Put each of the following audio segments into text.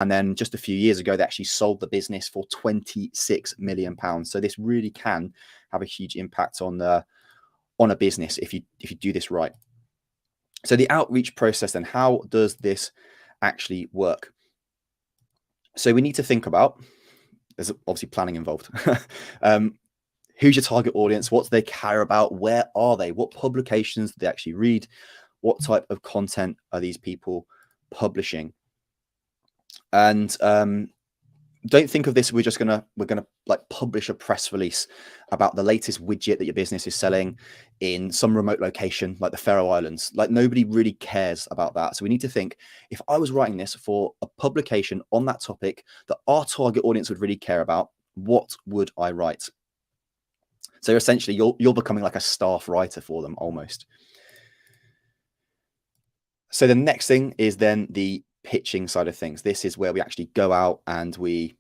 And then just a few years ago, they actually sold the business for £26 million. So this really can have a huge impact on a business if you do this right. So the outreach process, then, how does this actually work? So we need to think about, there's obviously planning involved. Who's your target audience? What do they care about? Where are they? What publications do they actually read? What type of content are these people publishing? And don't think of this, we're gonna like publish a press release about the latest widget that your business is selling in some remote location like the Faroe Islands. Like, nobody really cares about that. So we need to think, if I was writing this for a publication on that topic that our target audience would really care about, what would I write? So essentially you're becoming like a staff writer for them almost. So the next thing is then the pitching side of things. This is where we actually go out and we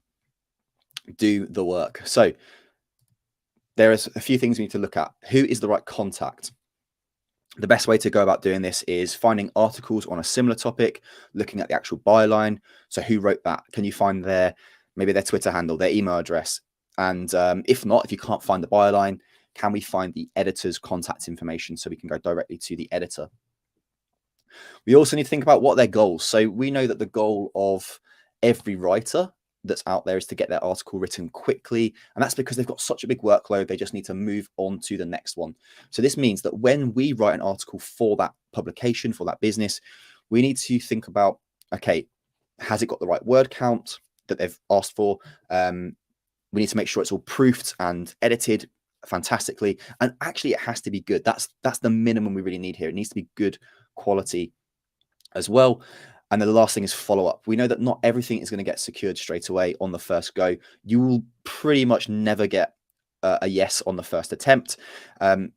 do the work. So there is a few things we need to look at. Who is the right contact? The best way to go about doing this is finding articles on a similar topic, looking at the actual byline. So who wrote that? Can you find maybe their Twitter handle, their email address? And if not, if you can't find the byline, can we find the editor's contact information so we can go directly to the editor? We also need to think about what their goals. So we know that the goal of every writer that's out there is to get their article written quickly. And that's because they've got such a big workload, they just need to move on to the next one. So this means that when we write an article for that publication, for that business, we need to think about, okay, has it got the right word count that they've asked for? We need to make sure it's all proofed and edited fantastically. And actually, it has to be good. That's the minimum we really need here. It needs to be good quality as well. And then the last thing is follow up. We know that not everything is going to get secured straight away on the first go. You will pretty much never get a yes on the first attempt.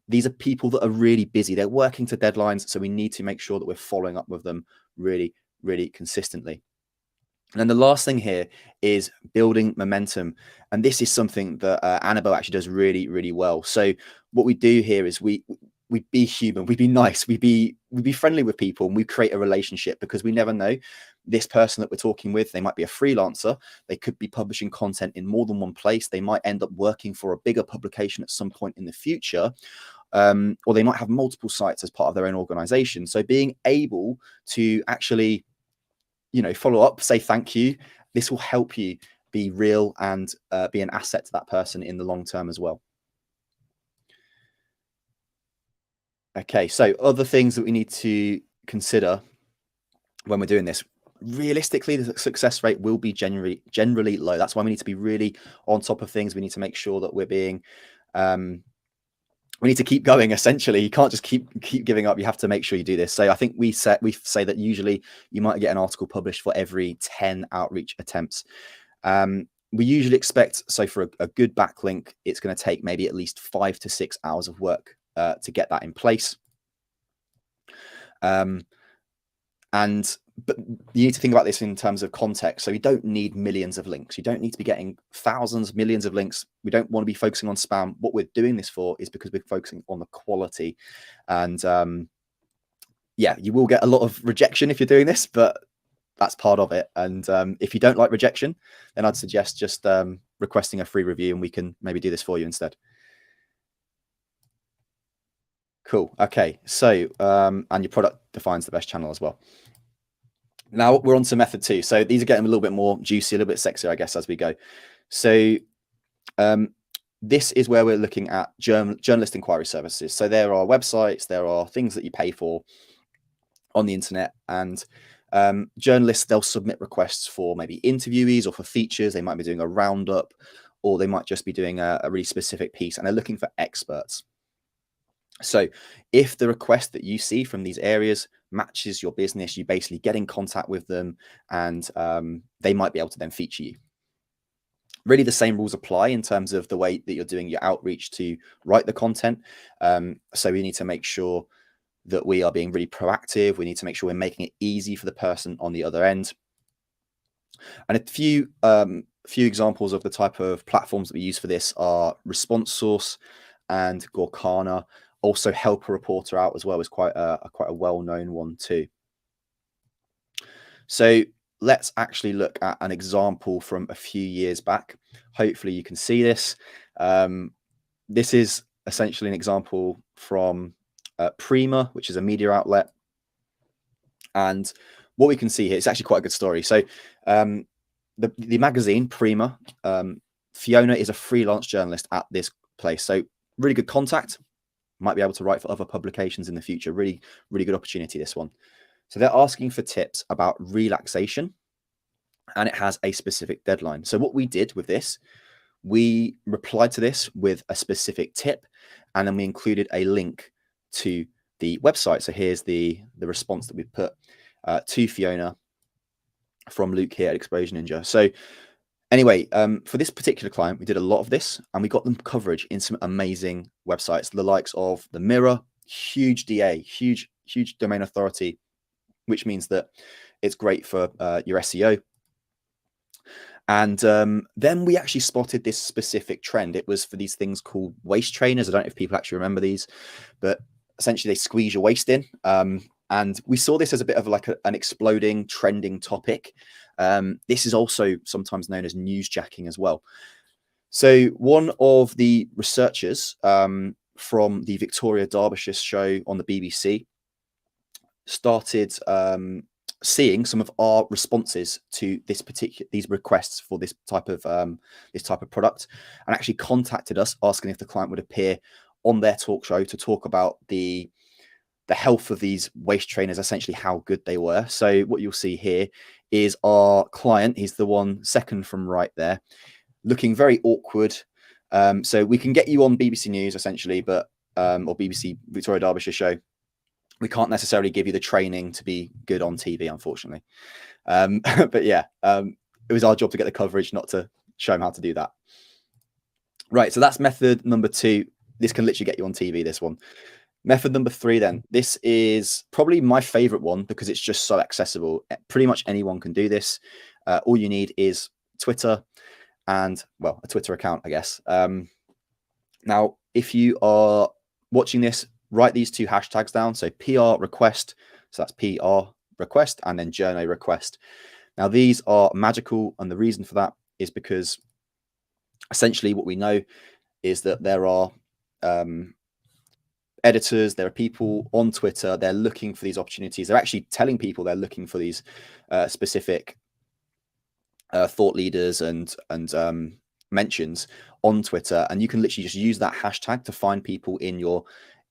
These are people that are really busy. They're working to deadlines. So we need to make sure that we're following up with them really, really consistently. And then the last thing here is building momentum. And this is something that Annabelle actually does really, really well. So what we do here is we be human, we be nice, we be friendly with people, and we create a relationship, because we never know, this person that we're talking with, they might be a freelancer, they could be publishing content in more than one place, they might end up working for a bigger publication at some point in the future, or they might have multiple sites as part of their own organization. So being able to actually, follow up, say thank you, this will help you be real and be an asset to that person in the long term as well. Okay, so other things that we need to consider when we're doing this. Realistically, the success rate will be generally low. That's why we need to be really on top of things. We need to make sure that we're being, we need to keep going. Essentially, you can't just keep giving up. You have to make sure you do this. So I think we say that usually you might get an article published for every 10 outreach attempts. We usually expect, so for a good backlink, it's going to take maybe at least 5 to 6 hours of work to get that in place. But you need to think about this in terms of context. So you don't need millions of links. You don't need to be getting thousands, millions of links. We don't want to be focusing on spam. What we're doing this for is because we're focusing on the quality. And yeah, you will get a lot of rejection if you're doing this, but that's part of it. And if you don't like rejection, then I'd suggest just requesting a free review, and we can maybe do this for you instead. Cool. Okay. So, and your product defines the best channel as well. Now we're on to method 2. So these are getting a little bit more juicy, a little bit sexier, I guess, as we go. So this is where we're looking at journalist inquiry services. So there are websites, there are things that you pay for on the internet, and journalists, they'll submit requests for maybe interviewees or for features. They might be doing a roundup, or they might just be doing a really specific piece, and they're looking for experts. So if the request that you see from these areas matches your business, you basically get in contact with them, and they might be able to then feature you. Really, the same rules apply in terms of the way that you're doing your outreach to write the content. So we need to make sure that we are being really proactive. We need to make sure we're making it easy for the person on the other end. And a few examples of the type of platforms that we use for this are Response Source and Gorkana. Also, Help a Reporter Out as well is quite a well-known one too. So let's actually look at an example from a few years back. Hopefully you can see this. This is essentially an example from Prima, which is a media outlet. And what we can see here, it's actually quite a good story. So the magazine, Prima, Fiona is a freelance journalist at this place. So really good contact, might be able to write for other publications in the future. Really, really good opportunity, this one. So they're asking for tips about relaxation, and it has a specific deadline. So what we did with this, we replied to this with a specific tip, and then we included a link to the website. So here's the response that we put to Fiona from Luke here at Exposure Ninja. So anyway, for this particular client, we did a lot of this, and we got them coverage in some amazing websites, the likes of the Mirror, huge DA, huge domain authority, which means that it's great for your SEO. And then we actually spotted this specific trend. It was for these things called waist trainers. I don't know if people actually remember these, but essentially they squeeze your waist in. And we saw this as a bit of like an exploding, trending topic. This is also sometimes known as newsjacking as well. So one of the researchers from the Victoria Derbyshire show on the BBC started seeing some of our responses to these requests for this type of product, and actually contacted us asking if the client would appear on their talk show to talk about the health of these waist trainers, essentially how good they were. So what you'll see here is our client. He's the one second from right there, looking very awkward. So we can get you on BBC News essentially, but or BBC Victoria Derbyshire show. We can't necessarily give you the training to be good on TV, unfortunately. But yeah, it was our job to get the coverage, not to show them how to do that. Right, so that's method number 2. This can literally get you on TV, this one. Method number 3 then. This is probably my favorite one because it's just so accessible. Pretty much anyone can do this. All you need is Twitter and, well, a Twitter account, I guess. Now, if you are watching this, write these 2 hashtags down. So PR request, so that's PR request, and then journo request. Now these are magical, and the reason for that is because essentially what we know is that there are editors, there are people on Twitter, they're looking for these opportunities. They're actually telling people they're looking for these specific thought leaders and mentions on Twitter, and you can literally just use that hashtag to find people in your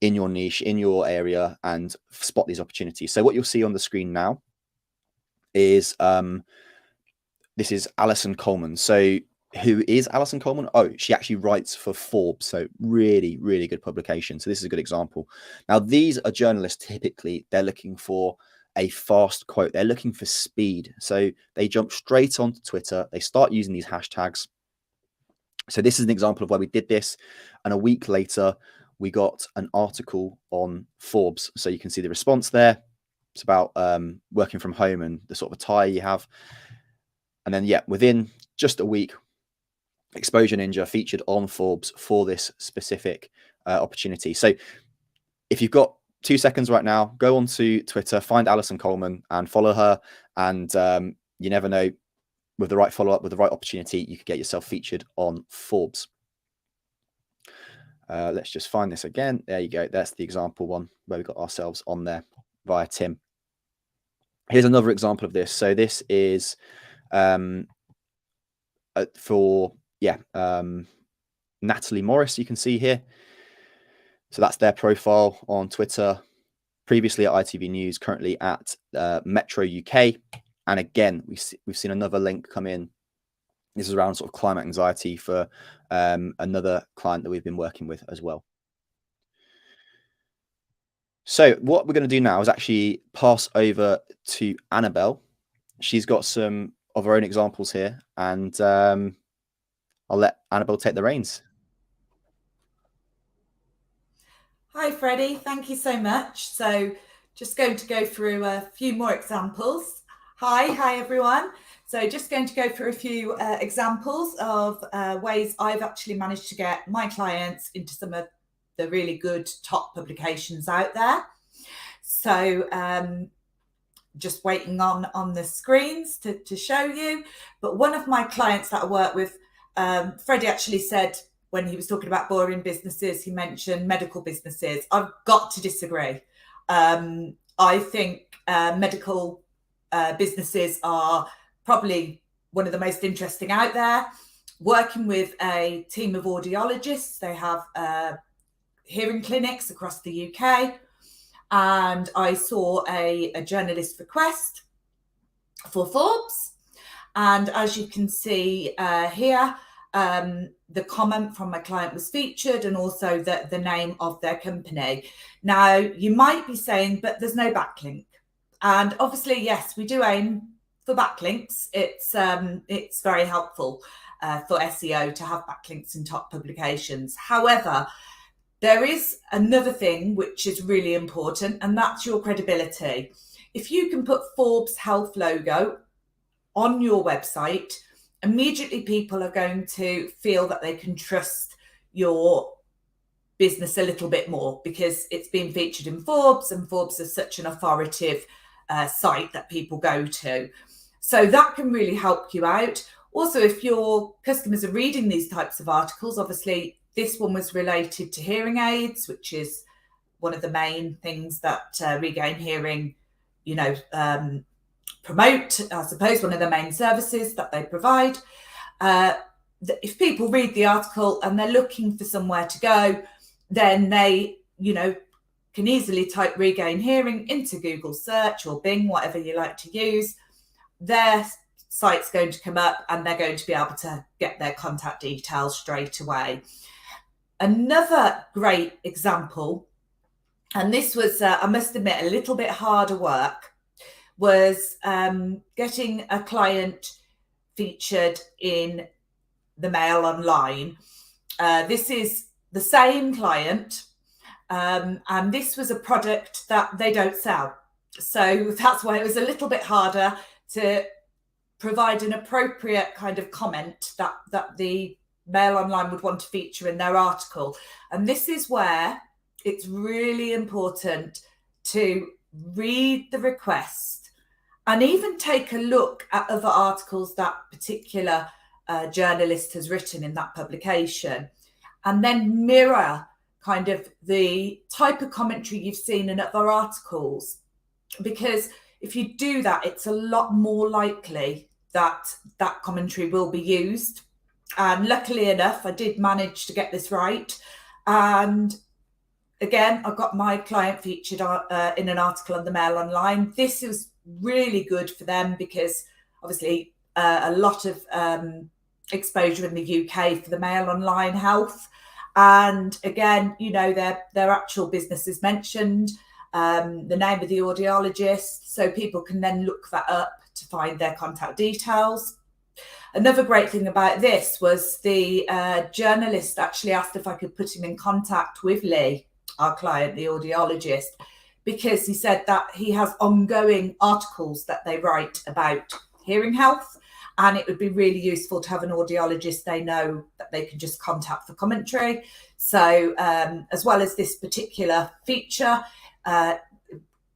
niche, in your area, and spot these opportunities. So what you'll see on the screen now is this is Alison Coleman. So who is Alison Coleman? Oh, she actually writes for Forbes. So really, really good publication. So this is a good example. Now, these are journalists. Typically, they're looking for a fast quote. They're looking for speed. So they jump straight onto Twitter. They start using these hashtags. So this is an example of where we did this. And a week later, we got an article on Forbes. So you can see the response there. It's about working from home and the sort of attire you have. And then, yeah, within just a week, Exposure Ninja featured on Forbes for this specific opportunity. So if you've got 2 seconds right now, go onto Twitter, find Alison Coleman and follow her. And you never know, with the right follow-up, with the right opportunity, you could get yourself featured on Forbes. Let's just find this again. There you go. That's the example one where we got ourselves on there via Tim. Here's another example of this. So this is for Natalie Morris, you can see here. So that's their profile on Twitter, previously at ITV News, currently at Metro UK. And again, we've seen another link come in. This is around sort of climate anxiety for another client that we've been working with as well. So what we're going to do now is actually pass over to Annabelle. She's got some of her own examples here, and I'll let Annabelle take the reins. Hi, Freddie. Thank you so much. So just going to go through a few more examples. Hi, everyone. So just going to go through a few examples of ways I've actually managed to get my clients into some of the really good top publications out there. So just waiting on the screens to show you. But one of my clients that I work with, Freddie actually said when he was talking about boring businesses, he mentioned medical businesses. I've got to disagree. I think medical businesses are probably one of the most interesting out there. Working with a team of audiologists, they have hearing clinics across the UK, and I saw a journalist request for Forbes, and as you can see here, the comment from my client was featured, and also the name of their company. Now, you might be saying, but there's no backlink. And obviously, yes, we do aim for backlinks. It's very helpful for SEO to have backlinks in top publications. However, there is another thing which is really important, and that's your credibility. If you can put Forbes Health logo on your website, immediately people are going to feel that they can trust your business a little bit more, because it's been featured in Forbes, and Forbes is such an authoritative site that people go to. So that can really help you out. Also, if your customers are reading these types of articles, obviously this one was related to hearing aids, which is one of the main things that Regain Hearing, promote, I suppose, one of the main services that they provide. If people read the article and they're looking for somewhere to go, then they, can easily type Regain Hearing into Google search or Bing, whatever you like to use. Their site's going to come up and they're going to be able to get their contact details straight away. Another great example, and this was, I must admit, a little bit harder work, was getting a client featured in the Mail Online. This is the same client, and this was a product that they don't sell. So that's why it was a little bit harder to provide an appropriate kind of comment that the Mail Online would want to feature in their article. And this is where it's really important to read the request and even take a look at other articles that particular journalist has written in that publication, and then mirror kind of the type of commentary you've seen in other articles. Because if you do that, it's a lot more likely that that commentary will be used. And luckily enough, I did manage to get this right. And again, I got my client featured in an article on the Mail Online. This is really good for them because obviously a lot of exposure in the UK for the Mail Online Health. And again, their actual business is mentioned, the name of the audiologist, so people can then look that up to find their contact details. Another great thing about this was the journalist actually asked if I could put him in contact with Lee, our client, the audiologist, because he said that he has ongoing articles that they write about hearing health, and it would be really useful to have an audiologist they know that they can just contact for commentary. So as well as this particular feature,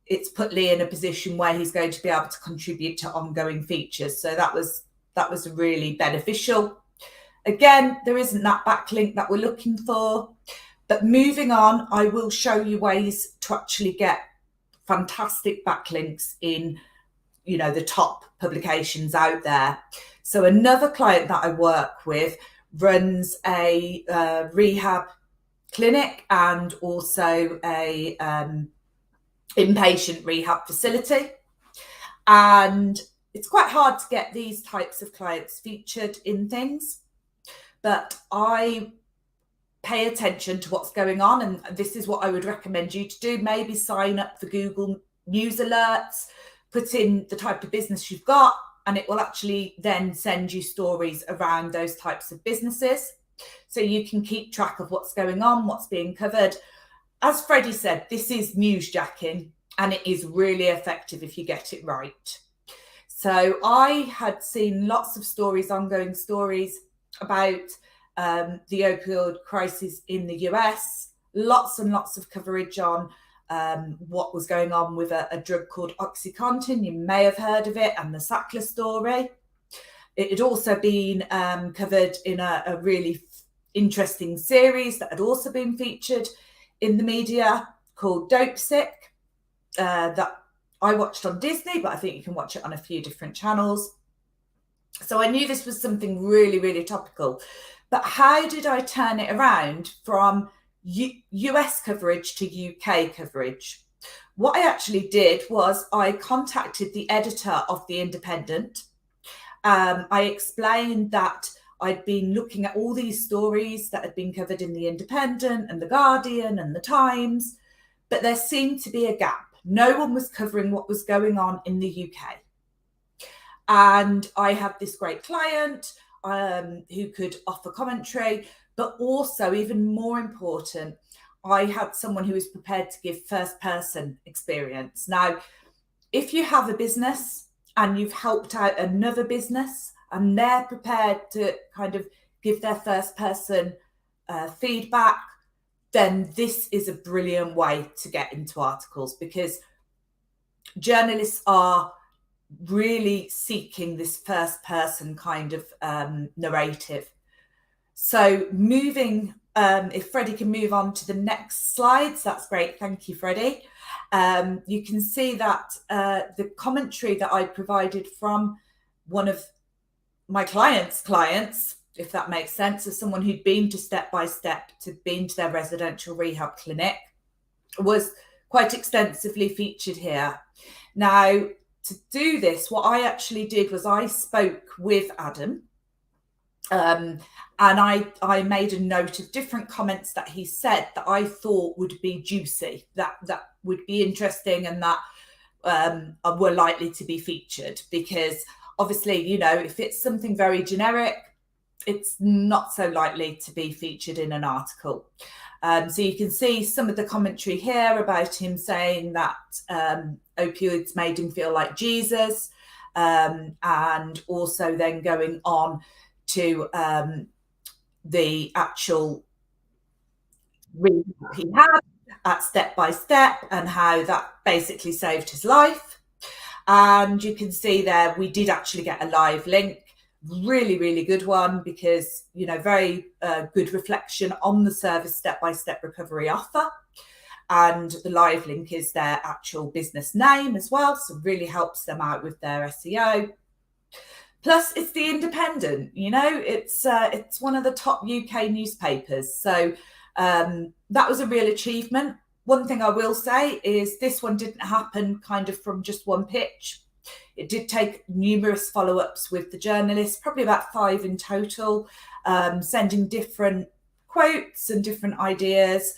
it's put Lee in a position where he's going to be able to contribute to ongoing features. So that was really beneficial. Again, there isn't that backlink that we're looking for. But moving on, I will show you ways to actually get fantastic backlinks in, the top publications out there. So another client that I work with runs a rehab clinic and also a inpatient rehab facility. And it's quite hard to get these types of clients featured in things, but I pay attention to what's going on, and this is what I would recommend you to do. Maybe sign up for Google News alerts, put in the type of business you've got, and it will actually then send you stories around those types of businesses, so you can keep track of what's going on, what's being covered. As Freddie said, this is newsjacking, and it is really effective if you get it right. So I had seen lots of stories, ongoing stories about the opioid crisis in the US, lots and lots of coverage on what was going on with a drug called OxyContin. You may have heard of it, and the Sackler story. It had also been covered in a really interesting series that had also been featured in the media called Dope Sick, that I watched on Disney, but I think you can watch it on a few different channels. So I knew this was something really, really topical. But how did I turn it around from US coverage to UK coverage? What I actually did was I contacted the editor of The Independent. I explained that I'd been looking at all these stories that had been covered in The Independent and The Guardian and The Times, but there seemed to be a gap. No one was covering what was going on in the UK. And I had this great client who could offer commentary, but also, even more important, I had someone who was prepared to give first-person experience. Now, if you have a business and you've helped out another business and they're prepared to kind of give their first-person feedback, then this is a brilliant way to get into articles, because journalists are really seeking this first person kind of narrative. So moving, if Freddie can move on to the next slides, that's great. Thank you, Freddie. You can see that the commentary that I provided from one of my clients, if that makes sense, as someone who'd been to Step by Step, to been to their residential rehab clinic, was quite extensively featured here. Now, to do this, what I actually did was I spoke with Adam, and I made a note of different comments that he said that I thought would be juicy, that would be interesting, and that were likely to be featured. Because obviously, you know, if it's something very generic, it's not so likely to be featured in an article. So you can see some of the commentary here about him saying that opioids made him feel like Jesus, and also then going on to the actual read he had at Step by Step and how that basically saved his life. And you can see there we did actually get a live link. Really, really good one, because, you know, very good reflection on the service step-by-step recovery offer. And the live link is their actual business name as well, so really helps them out with their SEO. Plus, it's The Independent, you know, it's one of the top UK newspapers. So that was a real achievement. One thing I will say is this one didn't happen kind of from just one pitch. It did take numerous follow-ups with the journalists, probably about 5 in total, sending different quotes and different ideas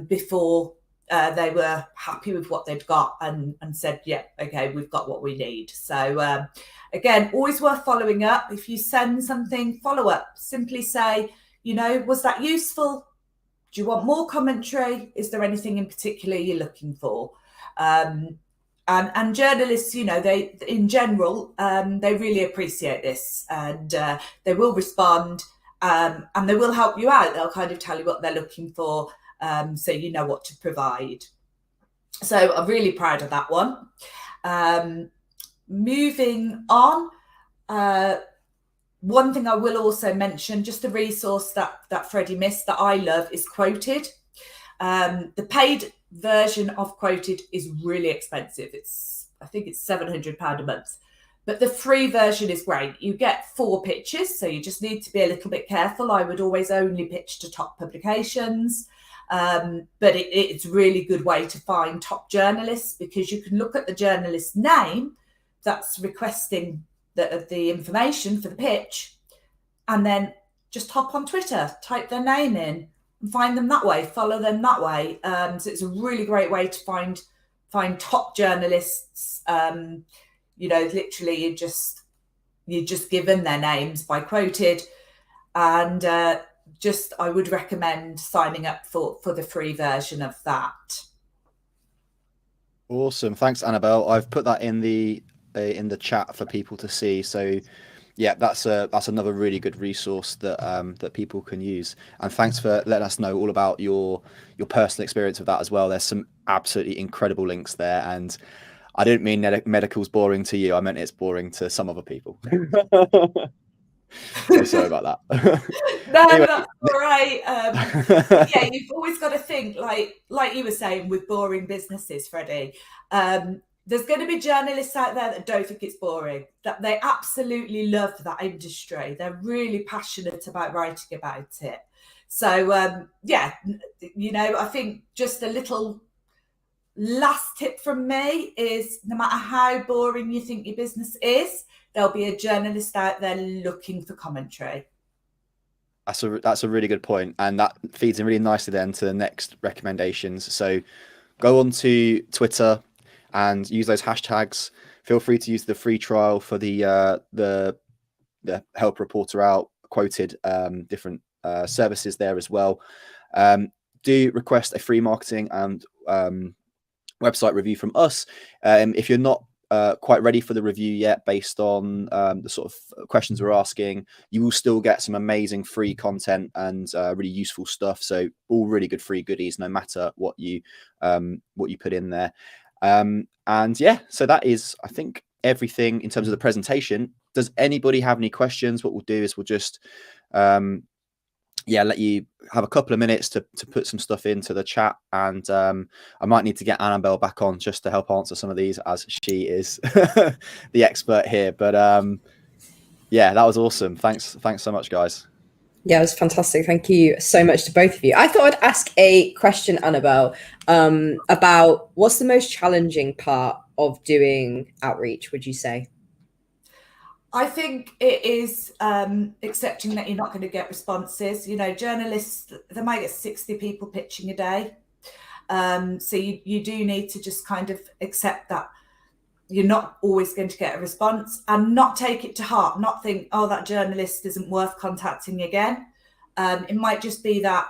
before they were happy with what they'd got and said, yeah, okay, we've got what we need. So again, always worth following up. If you send something, follow up. Simply say, you know, was that useful? Do you want more commentary? Is there anything in particular you're looking for? And journalists, you know, they, in general, they really appreciate this, and they will respond, and they will help you out. They'll kind of tell you what they're looking for, so you know what to provide. So I'm really proud of that one. Moving on, one thing I will also mention, just a resource that Freddie missed that I love, is Quoted. The paid version of Quoted is really expensive. I think it's £700 a month, but the free version is great. You get 4 pitches, so you just need to be a little bit careful. I would always only pitch to top publications, but it's a really good way to find top journalists, because you can look at the journalist's name that's requesting the information for the pitch, and then just hop on Twitter, type their name in, and find them that way, follow them that way. So it's a really great way to find top journalists. You know, literally you're just given their names by Quoted, and I would recommend signing up for the free version of that. Awesome, thanks, Annabelle. I've put that in the chat for people to see. So Yeah, that's another really good resource that that people can use. And thanks for letting us know all about your personal experience with that as well. There's some absolutely incredible links there, and I didn't mean medical's boring to you. I meant it's boring to some other people. So sorry about that. No, Anyway, that's all right. Yeah, you've always got to think like you were saying with boring businesses, Freddie. There's going to be journalists out there that don't think it's boring, that they absolutely love that industry. They're really passionate about writing about it. So yeah, I think just a little last tip from me is no matter how boring you think your business is, there'll be a journalist out there looking for commentary. that's a really good point, and that feeds in really nicely then to the next recommendations. So go on to Twitter and use those hashtags. Feel free to use the free trial for the help reporter out quoted different services there as well. Do request a free marketing and website review from us. If you're not quite ready for the review yet, based on the sort of questions we're asking, you will still get some amazing free content and really useful stuff. So all really good free goodies, no matter what you put in there. And yeah, so that is, I think, everything in terms of the presentation. Does anybody have any questions? What we'll do is we'll just let you have a couple of minutes to put some stuff into the chat, and I might need to get Annabelle back on just to help answer some of these, as she is the expert here. But yeah, that was awesome. Thanks so much, guys. Yeah, it was fantastic. Thank you so much to both of you. I thought I'd ask a question, Annabelle, about what's the most challenging part of doing outreach, would you say? I think it is accepting that you're not going to get responses. Journalists, they might get 60 people pitching a day. So you do need to just kind of accept that you're not always going to get a response, and not take it to heart, not think, oh, that journalist isn't worth contacting again. It might just be that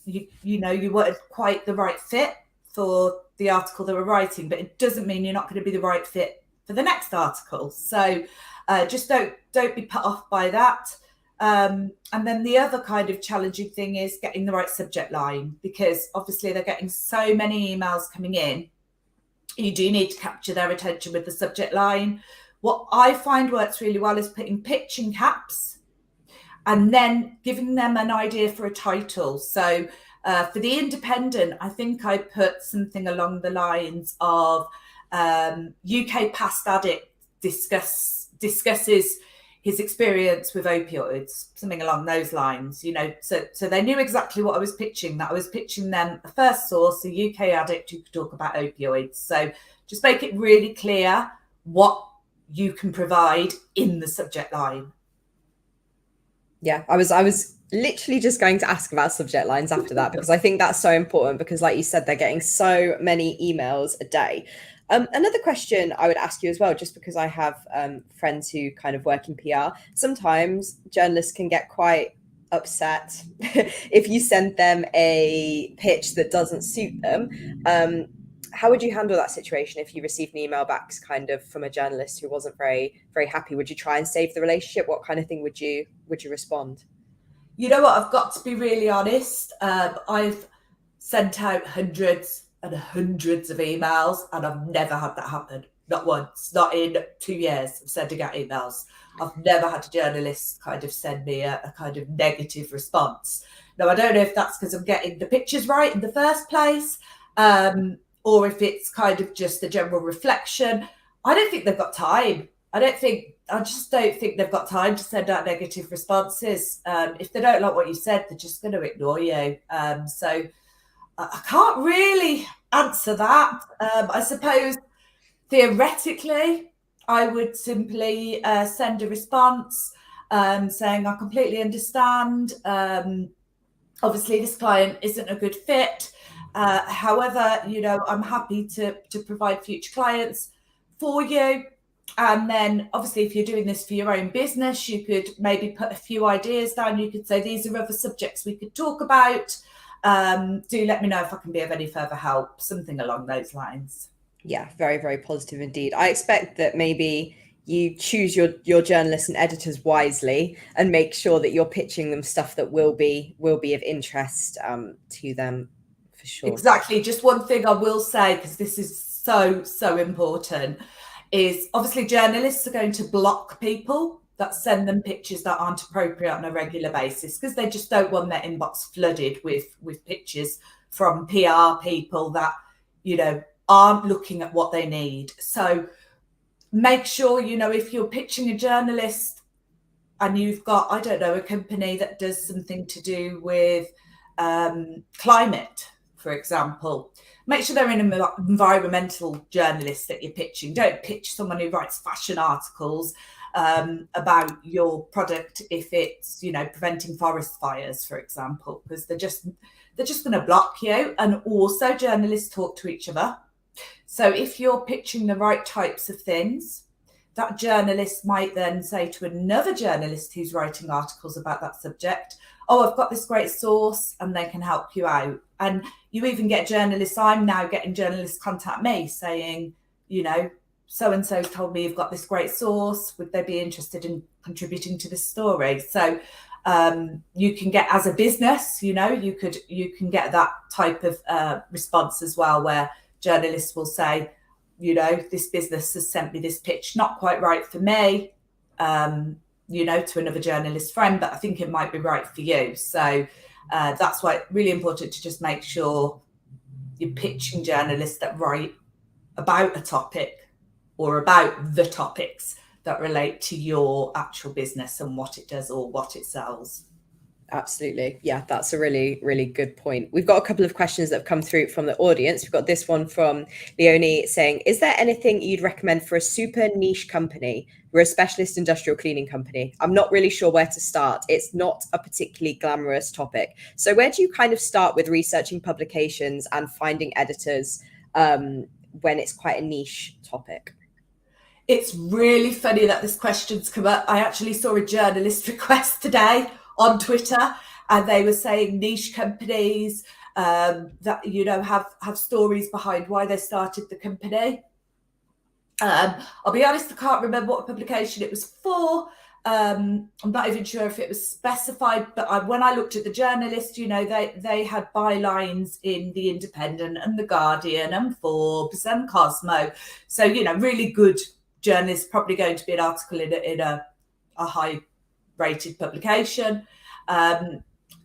you weren't quite the right fit for the article they were writing, but it doesn't mean you're not going to be the right fit for the next article. So just don't be put off by that. And then the other kind of challenging thing is getting the right subject line, because obviously they're getting so many emails coming in. You do need to capture their attention with the subject line. What I find works really well is putting pitch in caps and then giving them an idea for a title. So for the Independent, I think I put something along the lines of UK past addict discusses his experience with opioids, something along those lines, so they knew exactly what I was pitching, that I was pitching them a first source, a UK addict who could talk about opioids. So just make it really clear what you can provide in the subject line. Yeah, I was literally just going to ask about subject lines after that, because I think that's so important, because like you said, they're getting so many emails a day. Another question I would ask you as well, just because I have friends who kind of work in PR, sometimes journalists can get quite upset if you send them a pitch that doesn't suit them. How would you handle that situation if you received an email back kind of from a journalist who wasn't very, very happy? Would you try and save the relationship? What kind of thing would you respond? You know what? I've got to be really honest. I've sent out hundreds and hundreds of emails, and I've never had that happen. Not once, not in 2 years of sending out emails. I've never had a journalist kind of send me a kind of negative response. Now, I don't know if that's because I'm getting the pictures right in the first place, or if it's kind of just a general reflection. I don't think they've got time. I just don't think they've got time to send out negative responses. If they don't like what you said, they're just going to ignore you. So I can't really answer that. I suppose theoretically, I would simply send a response saying, I completely understand. Obviously, this client isn't a good fit. However, I'm happy to provide future clients for you. And then obviously, if you're doing this for your own business, you could maybe put a few ideas down. You could say, these are other subjects we could talk about. Do let me know if I can be of any further help, something along those lines. Yeah, very, very positive indeed. I expect that maybe you choose your journalists and editors wisely and make sure that you're pitching them stuff that will be of interest to them, for sure. Exactly. Just one thing I will say, because this is so important, is obviously journalists are going to block people that send them pictures that aren't appropriate on a regular basis, because they just don't want their inbox flooded with pictures from PR people that, you know, aren't looking at what they need. So make sure, you know, if you're pitching a journalist and you've got, I don't know, a company that does something to do with climate, for example, make sure they're an environmental journalist that you're pitching. Don't pitch someone who writes fashion articles about your product if it's, you know, preventing forest fires, for example, because they're just going to block you. And also journalists talk to each other. So if you're pitching the right types of things, that journalist might then say to another journalist who's writing articles about that subject, oh, I've got this great source, and they can help you out. And you even get journalists, I'm now getting journalists contact me saying, you know, so-and-so told me you've got this great source. Would they be interested in contributing to this story? So you can get, as a business, you know, you can get that type of response as well, where journalists will say, you know, this business has sent me this pitch, not quite right for me, you know, to another journalist friend, but I think it might be right for you. So that's why it's really important to just make sure you're pitching journalists that write about a topic or about the topics that relate to your actual business and what it does or what it sells. Absolutely. Yeah, that's a really, really good point. We've got a couple of questions that have come through from the audience. We've got this one from Leonie saying, is there anything you'd recommend for a super niche company? We're a specialist industrial cleaning company. I'm not really sure where to start. It's not a particularly glamorous topic. So where do you kind of start with researching publications and finding editors when it's quite a niche topic? It's really funny that this question's come up. I actually saw a journalist request today on Twitter, and they were saying niche companies that, you know, have stories behind why they started the company. I'll be honest, I can't remember what publication it was for. I'm not even sure if it was specified, but when I looked at the journalist, you know, they had bylines in The Independent and The Guardian and Forbes and Cosmo. So, you know, really good journalists, probably going to be an article in a high rated publication.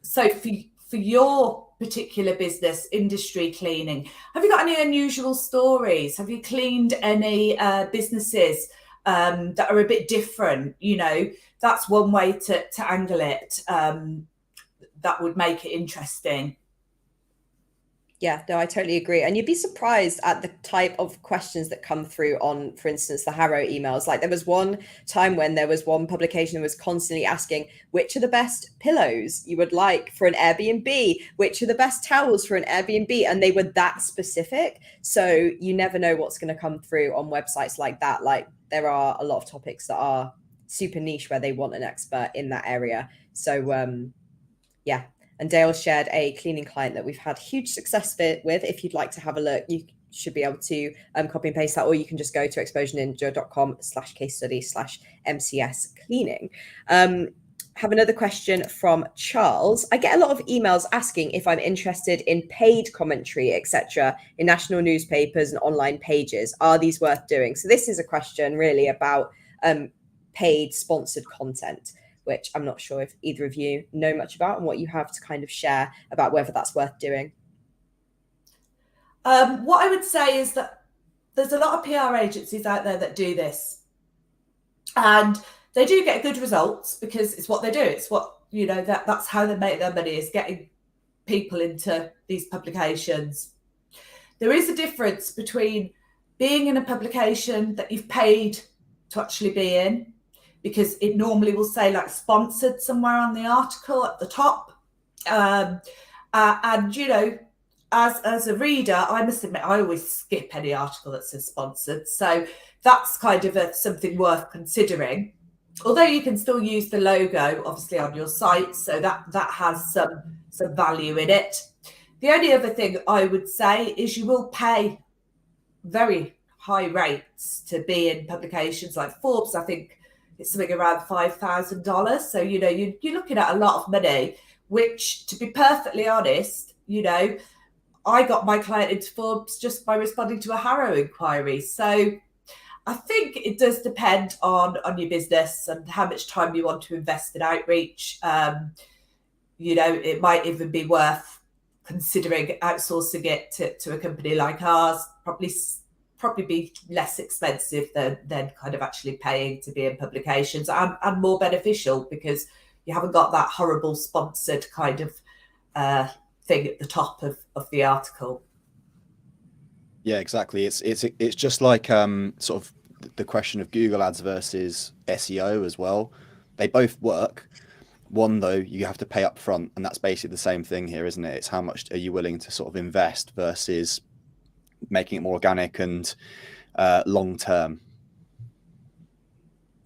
So for your particular business, industry cleaning, have you got any unusual stories? Have you cleaned any businesses that are a bit different? You know, that's one way to angle it. That would make it interesting. Yeah, no, I totally agree. And you'd be surprised at the type of questions that come through on, for instance, the Harrow emails. Like there was one time when there was one publication that was constantly asking, which are the best pillows you would like for an Airbnb? Which are the best towels for an Airbnb? And they were that specific. So you never know what's going to come through on websites like that. Like there are a lot of topics that are super niche where they want an expert in that area. So yeah. And Dale shared a cleaning client that we've had huge success with. If you'd like to have a look, you should be able to copy and paste that, or you can just go to exposureninja.com/case study/MCS cleaning. Have another question from Charles. I get a lot of emails asking if I'm interested in paid commentary, etc., in national newspapers and online pages. Are these worth doing? So this is a question really about paid sponsored content, which I'm not sure if either of you know much about and what you have to kind of share about whether that's worth doing. What I would say is that there's a lot of PR agencies out there that do this. And they do get good results because it's what they do. It's what, you know, that's how they make their money, is getting people into these publications. There is a difference between being in a publication that you've paid to actually be in, because it normally will say like sponsored somewhere on the article at the top. And, you know, as a reader, I must admit, I always skip any article that says sponsored. So that's kind of something worth considering. Although you can still use the logo, obviously, on your site. So that has some value in it. The only other thing I would say is you will pay very high rates to be in publications like Forbes. I think it's something around $5,000. So, you know, you're looking at a lot of money, which, to be perfectly honest, you know, I got my client into Forbes just by responding to a Harrow inquiry. So I think it does depend on your business and how much time you want to invest in outreach. You know, it might even be worth considering outsourcing it to a company like ours. Probably be less expensive than kind of actually paying to be in publications, and more beneficial because you haven't got that horrible sponsored kind of thing at the top of the article. Yeah, exactly. It's just like sort of the question of Google ads versus SEO as well. They both work. One, though, you have to pay up front, and that's basically the same thing here, isn't it? It's how much are you willing to sort of invest versus making it more organic and long term.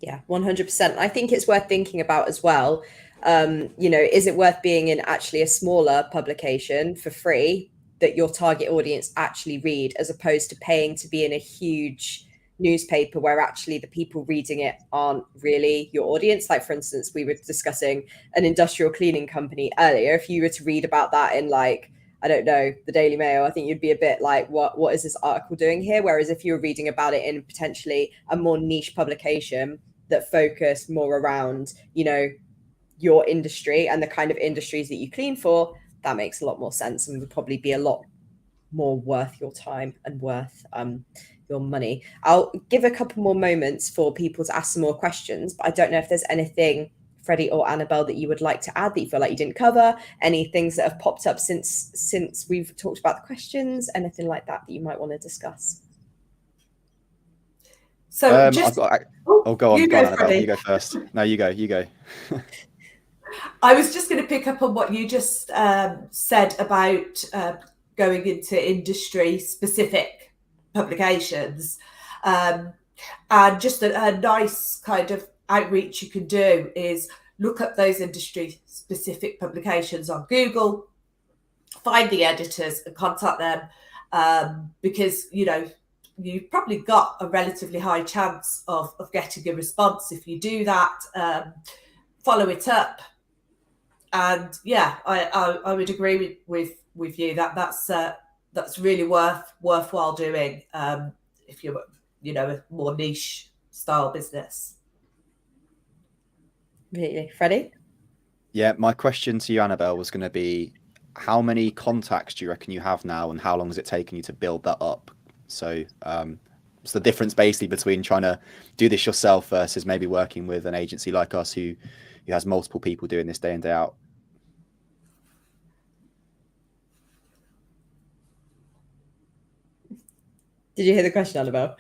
Yeah, 100%. I think it's worth thinking about as well. You know, is it worth being in actually a smaller publication for free that your target audience actually read, as opposed to paying to be in a huge newspaper where actually the people reading it aren't really your audience? Like, for instance, we were discussing an industrial cleaning company earlier. If you were to read about that in, like, I don't know, the Daily Mail, I think you'd be a bit like, what is this article doing here? Whereas if you were reading about it in potentially a more niche publication that focus more around, you know, your industry and the kind of industries that you clean for, that makes a lot more sense and would probably be a lot more worth your time and worth your money. I'll give a couple more moments for people to ask some more questions, but I don't know if there's anything, Freddie or Annabelle, that you would like to add that you feel like you didn't cover, any things that have popped up since we've talked about the questions, anything like that you might want to discuss. So go on, Annabelle. Freddie. You go first. No, you go. I was just going to pick up on what you just said about going into industry-specific publications, and just a nice kind of outreach you can do is look up those industry-specific publications on Google, find the editors and contact them, because, you know, you've probably got a relatively high chance of getting a response if you do that. Follow it up. And yeah, I would agree with you that that's really worthwhile doing if you're, you know, a more niche style business. Really, Freddie? Yeah, my question to you, Annabelle, was going to be, how many contacts do you reckon you have now, and how long has it taken you to build that up? So it's the difference basically between trying to do this yourself versus maybe working with an agency like us who has multiple people doing this day in, day out. Did you hear the question, Annabelle?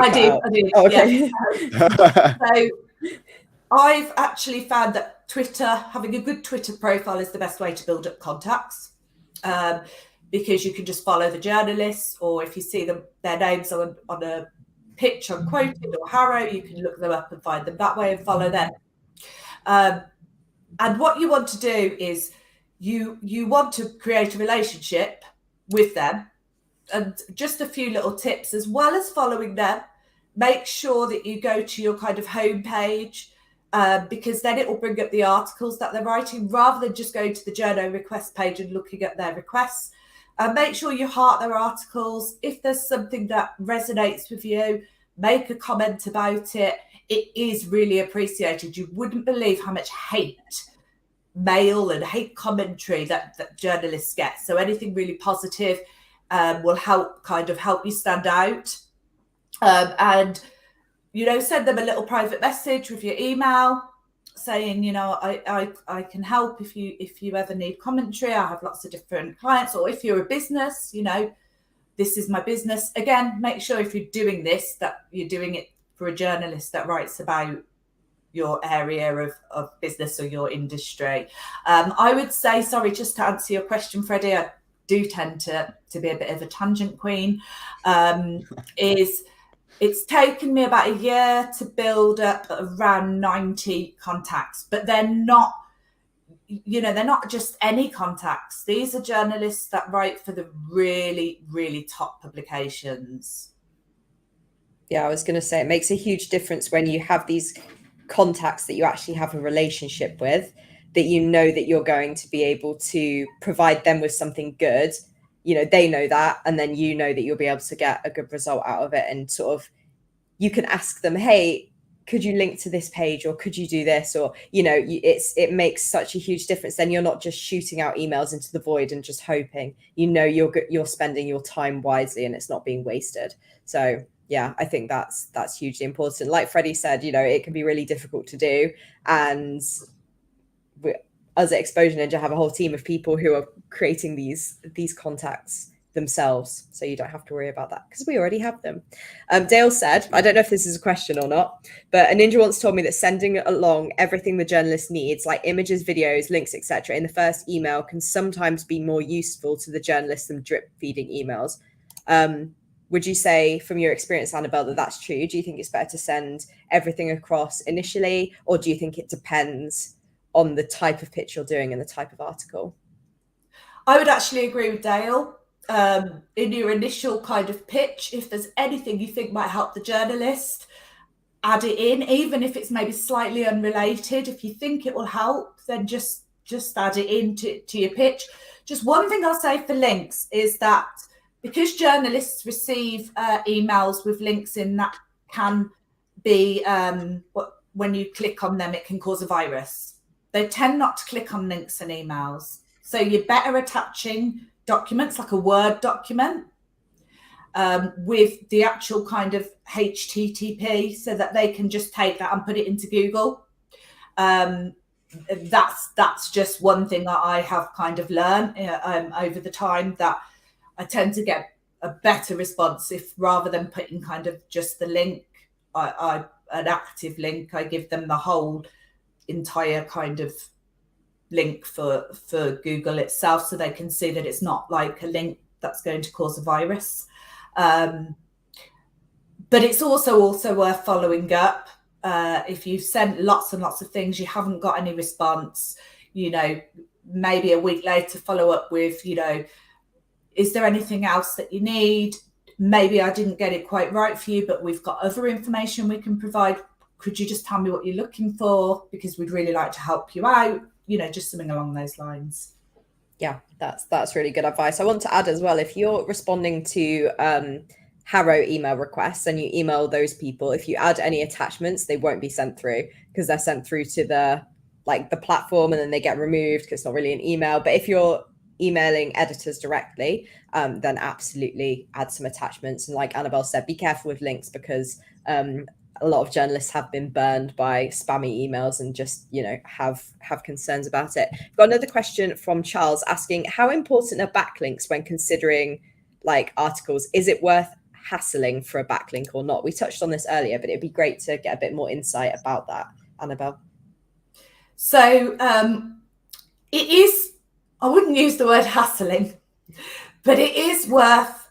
I did. Oh, okay. Yeah. So I've actually found that having a good Twitter profile is the best way to build up contacts, because you can just follow the journalists, or if you see their names on a pitch unquoted or Harrow, you can look them up and find them that way and follow them. And what you want to do is you want to create a relationship with them. And just a few little tips, as well as following them, make sure that you go to your kind of homepage, because then it will bring up the articles that they're writing, rather than just going to the journo request page and looking at their requests. Make sure you heart their articles. If there's something that resonates with you, make a comment about it. It is really appreciated. You wouldn't believe how much hate mail and hate commentary that journalists get. So anything really positive will help you stand out. And, you know, send them a little private message with your email saying, you know, I can help if you ever need commentary. I have lots of different clients. Or if you're a business, you know, this is my business. Again, make sure if you're doing this, that you're doing it for a journalist that writes about your area of business or your industry. I would say, sorry, just to answer your question, Freddie, I do tend to be a bit of a tangent queen, it's taken me about a year to build up around 90 contacts, but they're not just any contacts. These are journalists that write for the really, really top publications. Yeah, I was going to say it makes a huge difference when you have these contacts that you actually have a relationship with, that you know that you're going to be able to provide them with something good. You know, they know that, and then you know that you'll be able to get a good result out of it. And sort of, you can ask them, hey, could you link to this page, or could you do this, or, you know, it makes such a huge difference. Then you're not just shooting out emails into the void and just hoping. You know, you're spending your time wisely and it's not being wasted. So yeah, I think that's hugely important. Like Freddie said, you know, it can be really difficult to do, and us at Exposure Ninja have a whole team of people who are creating these contacts themselves, so you don't have to worry about that because we already have them. Dale said, I don't know if this is a question or not, but a ninja once told me that sending along everything the journalist needs, like images, videos, links, etc., in the first email can sometimes be more useful to the journalist than drip feeding emails. Would you say, from your experience, Annabelle, that that's true? Do you think it's better to send everything across initially, or do you think it depends on the type of pitch you're doing and the type of article? I would actually agree with Dale. In your initial kind of pitch, if there's anything you think might help the journalist, add it in, even if it's maybe slightly unrelated. If you think it will help, then just add it into your pitch. Just one thing I'll say for links is that because journalists receive emails with links in, that can be when you click on them, it can cause a virus. They tend not to click on links and emails. So you're better attaching documents like a Word document with the actual kind of HTTP, so that they can just take that and put it into Google. That's just one thing that I have kind of learned over the time, that I tend to get a better response if, rather than putting kind of just the link, an active link, I give them the whole entire kind of link for Google itself, so they can see that it's not like a link that's going to cause a virus. But it's also worth following up. If you've sent lots and lots of things, you haven't got any response, you know, maybe a week later follow up with, you know, is there anything else that you need? Maybe I didn't get it quite right for you, but we've got other information we can provide. Could you just tell me what you're looking for? Because we'd really like to help you out, you know, just something along those lines. Yeah, that's really good advice. I want to add as well, if you're responding to Harrow email requests and you email those people, if you add any attachments, they won't be sent through, because they're sent through to the platform and then they get removed because it's not really an email. But if you're emailing editors directly, then absolutely add some attachments. And like Annabelle said, be careful with links, because a lot of journalists have been burned by spammy emails and just, you know, have concerns about it. I've got another question from Charles asking, how important are backlinks when considering like articles? Is it worth hassling for a backlink or not? We touched on this earlier, but it'd be great to get a bit more insight about that, Annabelle. So it is, I wouldn't use the word hassling, but it is worth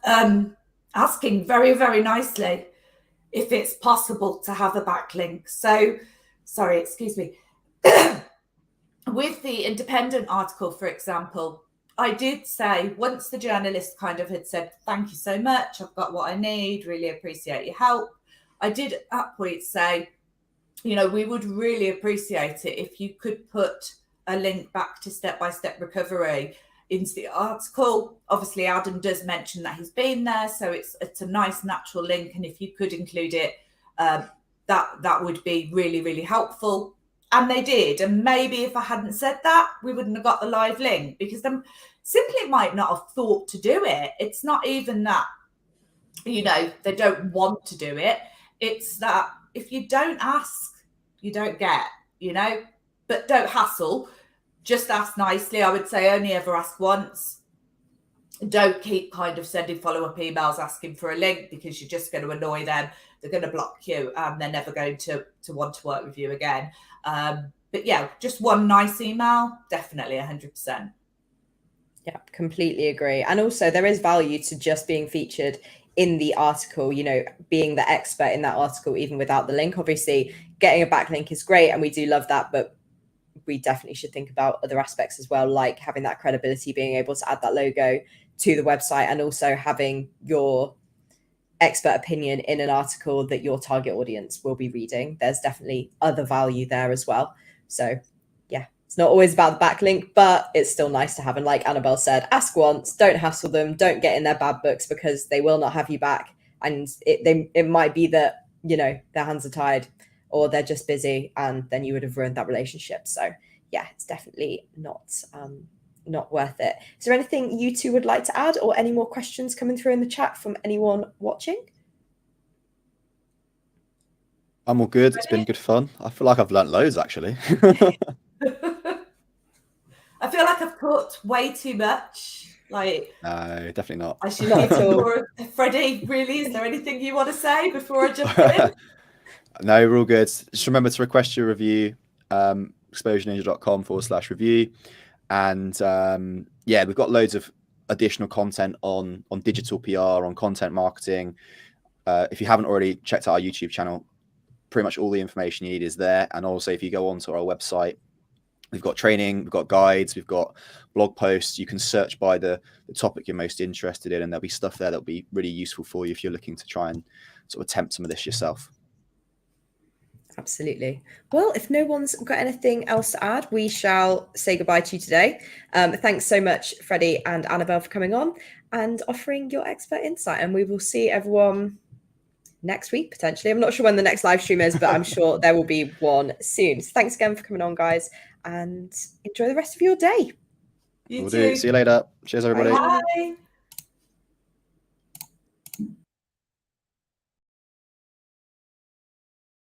asking very, very nicely if it's possible to have a backlink. So, sorry, excuse me. With the Independent article, for example, I did say, once the journalist kind of had said, thank you so much, I've got what I need, really appreciate your help, I did at that point say, you know, we would really appreciate it if you could put a link back to step-by-step recovery into the article. Obviously, Adam does mention that he's been there, so it's a nice natural link, and if you could include it, that would be really, really helpful. And they did. And maybe if I hadn't said that, we wouldn't have got the live link, because they simply might not have thought to do it. It's not even that, you know, they don't want to do it. It's that if you don't ask, you don't get, you know. But don't hassle. Just ask nicely. I would say only ever ask once. Don't keep kind of sending follow-up emails asking for a link, because you're just going to annoy them. They're going to block you and they're never going to want to work with you again. But yeah, just one nice email, definitely 100%. Yeah, completely agree. And also there is value to just being featured in the article, you know, being the expert in that article, even without the link. Obviously, getting a backlink is great and we do love that, but we definitely should think about other aspects as well, like having that credibility, being able to add that logo to the website, and also having your expert opinion in an article that your target audience will be reading. There's definitely other value there as well. So yeah, it's not always about the backlink, but it's still nice to have. And like Annabelle said, ask once, don't hassle them, don't get in their bad books, because they will not have you back. And it might be that, you know, their hands are tied or they're just busy, and then you would have ruined that relationship. So yeah, it's definitely not worth it. Is there anything you two would like to add, or any more questions coming through in the chat from anyone watching? I'm all good. It's been good fun. I feel like I've learnt loads, actually. I feel like I've talked way too much. Like, no, definitely not. I should give you more. Freddie, really, is there anything you want to say before I jump in? No, we're all good. Just remember to request your review, exposureninja.com/review. And yeah, we've got loads of additional content on digital PR, on content marketing. If you haven't already checked out our YouTube channel, pretty much all the information you need is there. And also, if you go onto our website, we've got training, we've got guides, we've got blog posts. You can search by the topic you're most interested in, and there'll be stuff there that'll be really useful for you if you're looking to try and sort of attempt some of this yourself. Absolutely. Well, if no one's got anything else to add, we shall say goodbye to you today. Thanks so much, Freddie and Annabelle, for coming on and offering your expert insight. And we will see everyone next week, potentially. I'm not sure when the next live stream is, but I'm sure there will be one soon. So thanks again for coming on, guys, and enjoy the rest of your day. You Will too. do. See you later. Cheers, everybody. Bye.